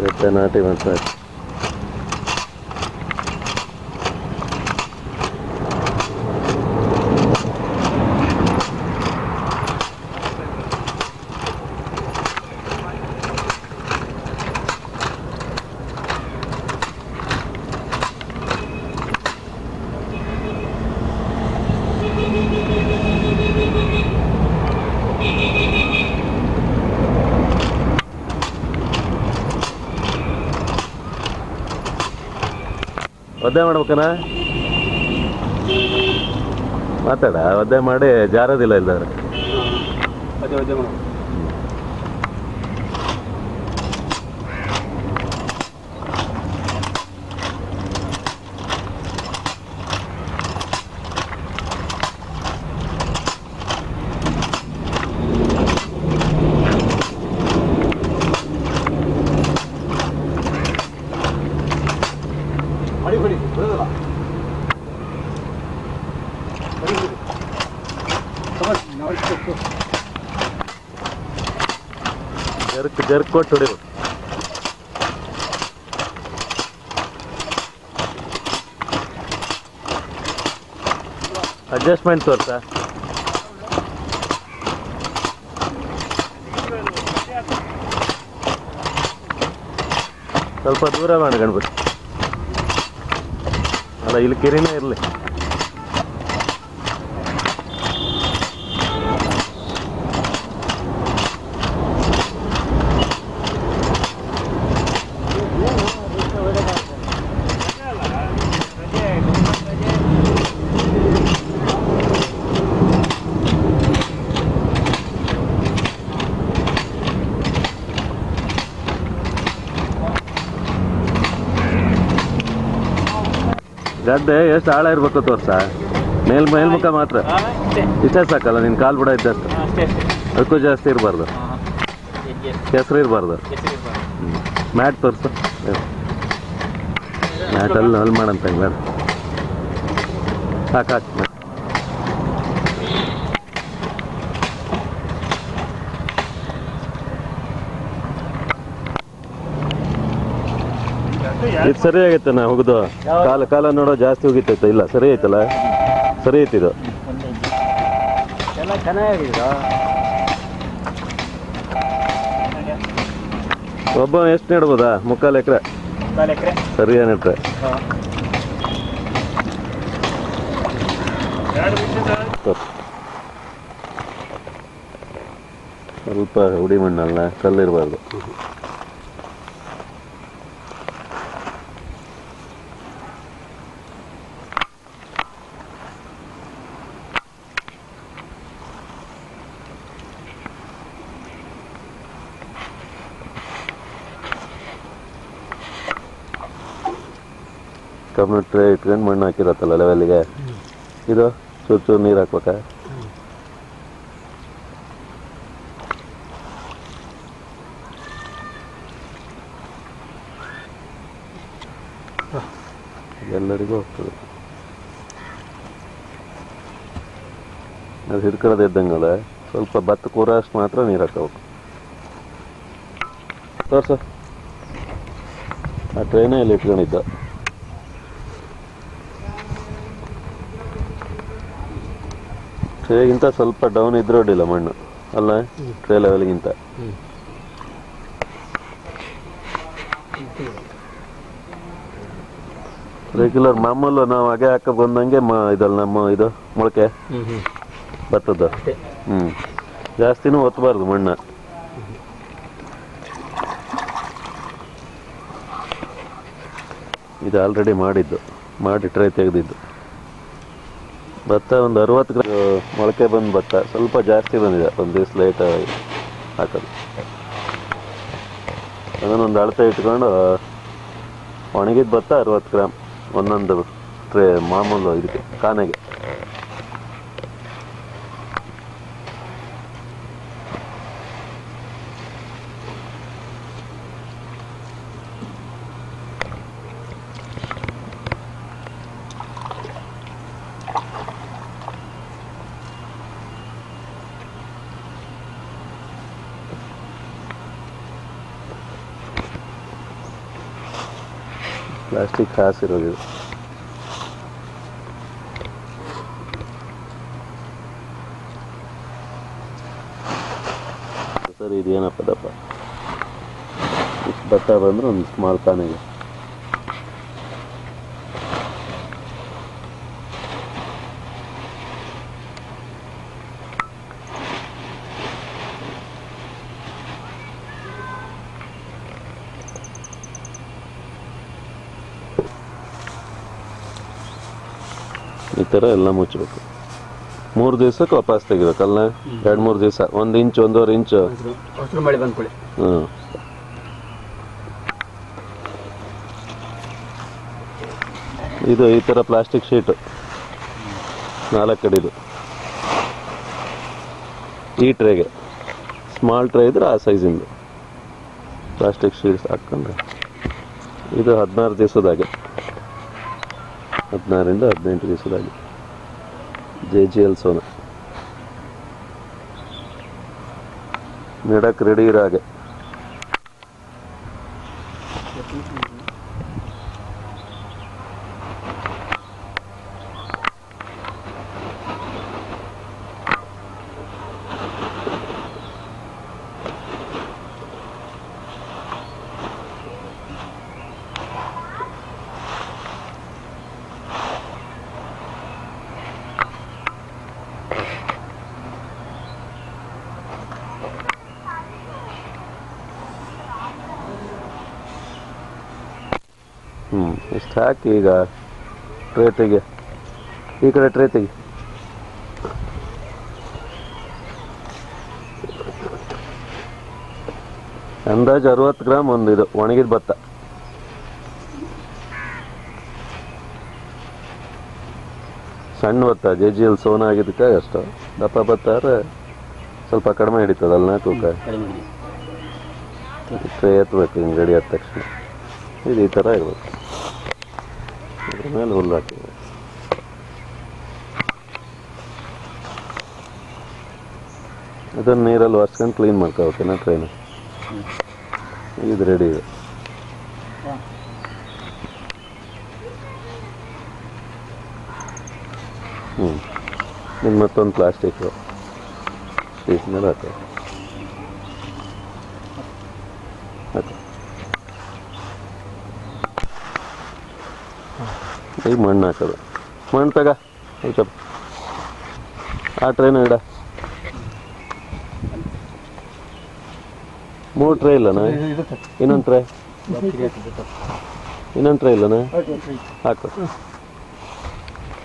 ಇವತ್ತೆ ನಾಟಿ ಮಾಡ್ತಾ ಒದ್ದೆ ಮಾಡ್ಬೇಕನ ಮಾತಾಡ ಒದ್ದೆ ಮಾಡಿ ಜಾರೋದಿಲ್ಲ ಇಲ್ದಾದ್ರೆ ಜರ್ಕ್ ಕೊಟ್ಟು ಹೊಡಿಬೇಕು. ಅಡ್ಜಸ್ಟ್ಮೆಂಟ್ ತೋರ್ಸ ಸ್ವಲ್ಪ ದೂರ ಮಾಡಿ ಗಣಪತಿ ಅಲ್ಲ ಇಲ್ಲಿ ಕೆರಿನೇ ಇರಲಿ. ಗದ್ದೆ ಎಷ್ಟು ಆಳ ಇರ್ಬೇಕು ತೋರ್ಸ ಮೇಲ್ಮುಖ ಮಾತ್ರ ಇಷ್ಟೇ ಸಾಕಲ್ಲ ನಿನ್ನ ಕಾಲು ಬಿಡ ಇದ್ದಷ್ಟು ಅದಕ್ಕೂ ಜಾಸ್ತಿ ಇರಬಾರ್ದು ಕೆಸರು ಇರಬಾರ್ದು. ಮ್ಯಾಟ್ ತೋರ್ಸು ಮ್ಯಾಟಲ್ಲಿ ಅಲ್ಲಿ ಮಾಡಂತ ಬೇಡ ಸಾಕು ಹಾಕಿ ಮ್ಯಾಟ್. ಇದು ಸರಿ ಆಗೈತೆ ನಾ ಹೋಗುದು ಕಾಲ ನೋಡೋ ಜಾಸ್ತಿ ಹೋಗಿತ್ತೈತೆ ಇಲ್ಲ ಸರಿ ಐತಲ್ಲ ಸರಿ ಐತಿದು ಒಬ್ಬ ಎಷ್ಟು ನೆಡ್ಬೋದಾ 3/4 ಎಕರೆ ಸರಿಯಾ ನೆಟ್ರೆ ಸ್ವಲ್ಪ ಹುಡಿ ಮಣ್ಣಲ್ಲ ಕಲ್ಲಿರಬಾರ್ದು. ಕಬ್ಬು ಟ್ರೇ ಇಟ್ಕೊಂಡು ಮಣ್ಣು ಹಾಕಿರತ್ತಲ್ಲ ಲೆವೆಲ್ಗೆ ಇದು ಚೂರು ನೀರು ಹಾಕ್ಬೇಕಾ ಎಲ್ಲರಿಗೂ ಹೋಗ್ತದೆ. ಅದು ಹಿಡ್ಕೊಳ್ಳೋದು ಇದ್ದಂಗಲ್ಲ ಸ್ವಲ್ಪ ಭತ್ತ ಕೂರ ಅಷ್ಟು ಮಾತ್ರ ನೀರು ಹಾಕಬೇಕು. ತೋರ್ಸ ಆ ಟ್ರೈನೇ ಇಲ್ಲಿ ಇಟ್ಕೊಂಡಿದ್ದ ಟ್ರೇಗಿಂತ ಸ್ವಲ್ಪ ಡೌನ್ ಇದ್ರೆ ಅಡ್ಡಿಲ್ಲ ಮಣ್ಣು ಅಲ್ಲ ಟ್ರೇ ಲೆವೆಲ್ಗಿಂತ. ರೆಗ್ಯುಲರ್ ಮಾಮೂಲು ನಾವು ಹಾಗೆ ಹಾಕ ಬಂದಂಗೆ ಇದಲ್ಲ ನಮ್ಮ ಇದು ಮೊಳಕೆ ಭತ್ತದ ಜಾಸ್ತಿನೂ ಒತ್ತಬಾರ್ದು ಮಣ್ಣ. ಇದು ಆಲ್ರೆಡಿ ಮಾಡಿ ಟ್ರೈ ತೆಗೆದಿದ್ದು ಭತ್ತ ಒಂದು 60 ಗ್ರಾಮ್ ಮೊಳಕೆ ಬಂದು ಭತ್ತ ಸ್ವಲ್ಪ ಜಾಸ್ತಿ ಬಂದಿದೆ ಒಂದು ದಿವಸ ಲೇಟ್ ಹಾಕೋದು. ಅದನ್ನೊಂದು ಅಳತೆ ಇಟ್ಕೊಂಡು ಒಣಗಿದ ಭತ್ತ 60 ಗ್ರಾಮ್ ಒಂದೊಂದು ಟ್ರೇ ಮಾಮೂಲು ಇದಕ್ಕೆ ಕಾನೆಗೆ. Plastic ಹಾಸಿರೋದು sir. ಇದೇನಪ್ಪ ದಪ್ಪ ಇಷ್ಟು ಭತ್ತ ಬಂದ್ರೆ ಒಂದು ಸ್ಮಾಲ್ ಕಾನಿಗೆ. ಈ ಥರ ಎಲ್ಲ ಮುಚ್ಚಬೇಕು. 3 ದಿವಸಕ್ಕೆ ವಾಪಸ್ ತೆಗಿಬೇಕಲ್ಲ. 2-3 ದಿವಸ, 1 ಇಂಚ್ 1.5 ಇಂಚು ಮಳೆ ಬಂದ್ಕೊಳ್ಳಿ. ಇದು ಈ ಥರ ಪ್ಲಾಸ್ಟಿಕ್ ಶೀಟು 4 ಅಡಿದು ಈ ಟ್ರೇಗೆ. ಸ್ಮಾಲ್ ಟ್ರೇ ಇದ್ರೆ ಆ ಸೈಜಿಂದು ಪ್ಲಾಸ್ಟಿಕ್ ಶೀಟ್ಸ್ ಹಾಕ್ಕೊಂಡ್ರೆ ಇದು 16 ದಿವಸದಾಗೆ, 16ರಿಂದ 18 ದಿವಸದಾಗೆ. JGL ಸೋನ ನೆಡಕ್ಕೆ ರೆಡಿ ಇರೋ ಹಾಗೆ. ಇಷ್ಟು ಹಾಕಿ ಈಗ ಟ್ರೇ ತೆಗೆ. ಈ ಕಡೆ ಟ್ರೇ ತೆಗಿ. ಅಂದಾಜು 60 ಗ್ರಾಮ್ ಒಂದು ಇದು ಒಣಗಿದ ಭತ್ತ. ಸಣ್ಣ ಭತ್ತ JGL ಸೋನ ಆಗಿದ್ದಕ್ಕೆ ಅಷ್ಟು. ದಪ್ಪ ಭತ್ತ ಆದರೆ ಸ್ವಲ್ಪ ಕಡಿಮೆ ಹಿಡಿತದಲ್ಲ ತೂಕ. ಟ್ರೇ ಎತ್ತಬೇಕು ಹಿಂಗೆ ರೆಡಿ ಆದ ತಕ್ಷಣ. ಇದು ಈ ಥರ ಇರಬೇಕು. ಅದ್ರ ಮೇಲೆ ಹುಲ್ಲು ಹಾಕಿ ಅದನ್ನು ನೀರಲ್ಲಿ ಒರೆಸ್ಕೊಂಡು ಕ್ಲೀನ್ ಮಾಡ್ಕೋಬೇಕೇನ ಟ್ರೈನ. ಇದು ರೆಡಿ ಇದೆ. ಇನ್ನು ಮತ್ತೊಂದು ಪ್ಲಾಸ್ಟಿಕ್ ಶೀಟ್ ಮೇಲೆ ಹಾಕೋ. ಈಗ ಮಣ್ಣು ಹಾಕೋದು. ಮಣ್ಣು ತಗ ಸ್ವಲ್ಪ ಆ ಟ್ರೈನ ಇಡ. 3 ಟ್ರೈ ಇಲ್ಲನಾ? ಇನ್ನೊಂದು ಟ್ರೈ ಇಲ್ಲನಾ? ಹಾಕು.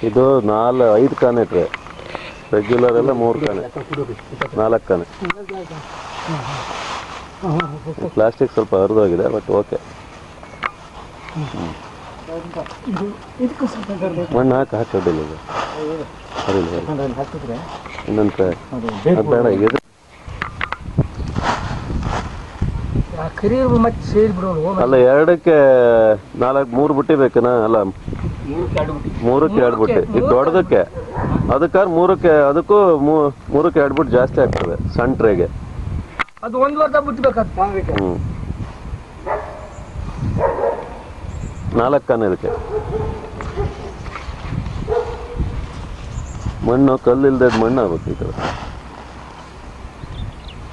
ಇದು 5 ಕಾನೆ ಟ್ರೈ. ರೆಗ್ಯುಲರ್ ಎಲ್ಲ 3 ಕಾನೆ, 4 ಕಾನೆ. ಪ್ಲಾಸ್ಟಿಕ್ ಸ್ವಲ್ಪ ಹರಿದೋಗಿದೆ, ಬಟ್ ಓಕೆ. ಮಣ್ಣು ಹಾಕೋದಿಲ್ಲ ಇದು. ಇನ್ನೊಂದು ಟ್ರೈ ಬೇಡ. ಈಗ ಅಲ್ಲ, 2ಕ್ಕೆ 3 ಬುಟ್ಟಿ ಬೇಕೇನಾ? ಅಲ್ಲ, 3ಕ್ಕೆ 2 ಬುಟ್ಟಿ. ಇದು ದೊಡ್ಡದಕ್ಕೆ, ಅದಕ್ಕೆ 3ಕ್ಕೆ, ಅದಕ್ಕೂ 3ಕ್ಕೆ 2 ಬುಟ್ಟಿ ಜಾಸ್ತಿ ಆಗ್ತದೆ ಸಣ್ಣ ಟ್ರೇಗೆ. ಅದು 1 ವರ್ಷ ಬಿಟ್ಬೇಕಾಗ್ತ. 4 ಕಾನೆ ಇದಕ್ಕೆ. ಮಣ್ಣು ಕಲ್ಲಿಲ್ದ ಮಣ್ಣು ಆಗ್ಬೇಕು. ಈ ಥರ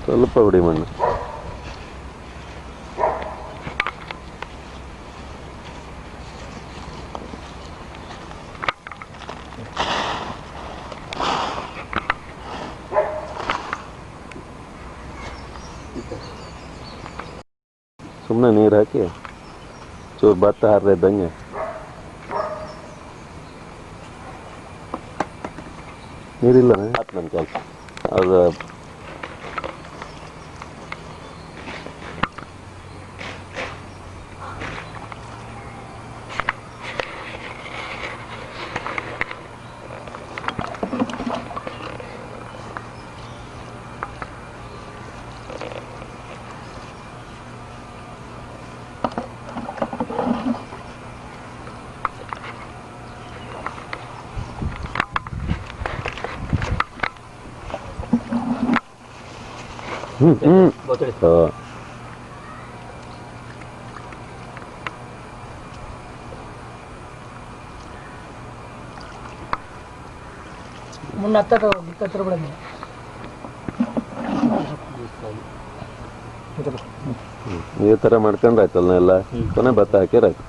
ಸ್ವಲ್ಪ ಬಿಡಿ ಮಣ್ಣು. ಸುಮ್ಮನೆ ನೀರು ಹಾಕಿ ಚೂರು ಭತ್ತ ಹಾರಿದಂಗೆ. ನೀರಿಲ್ಲ ಆಯ್ತು ನನ್ನ ಕೆಲಸ. ಅದು ಮುನ್ನ ಹತ್ತಿರ ಬಿಡ ಈ ಥರ ಮಾಡ್ಕೊಂಡ್ರಾಯ್ತಲ್ಲ ಎಲ್ಲ ಕೊನೆ ಭತ್ತ ಹಾಕಿರಾಯ್ತು.